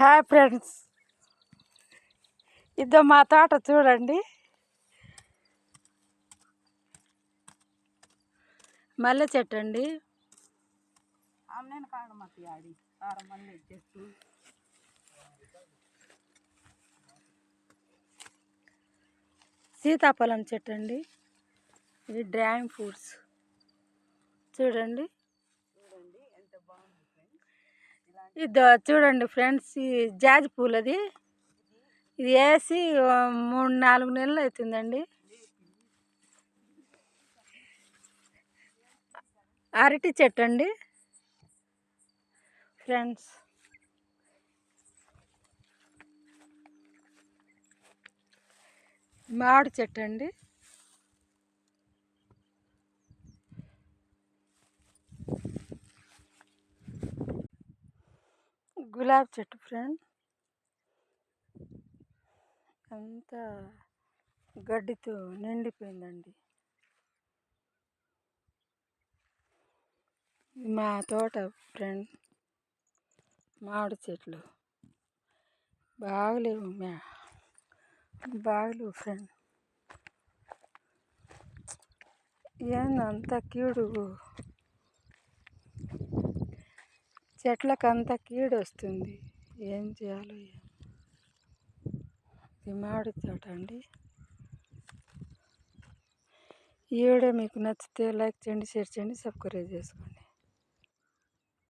Hi friends, ఇదో మా తోట చూడండి. మల్లె చెట్టు అండి. సీతాఫలం చెట్టు అండి. ఇది డ్రాగన్ ఫ్రూట్స్ చూడండి. ఇదో చూడండి ఫ్రెండ్స్, ఈ జాజి పూలు. అది ఇది వేసి 3-4 నెలలు అవుతుందండి. అరటి చెట్టు అండి ఫ్రెండ్స్. మామిడి చెట్టు అండి. గులాబీ చెట్టు ఫ్రెండ్. అంతా గడ్డితో నిండిపోయిందండి. మా తోట ఫ్రెండ్. మామిడి చెట్లు బాగలేవు ఫ్రెండ్. ఏందంత కీడు, చెట్లకంతా కీడు వస్తుంది. ఏం చేయాలో. ఇది మామిడి తోట అండి. ఈ వీడియో మీకు నచ్చితే లైక్ చేయండి, షేర్ చేయండి, సబ్స్క్రైబ్ చేసుకోండి.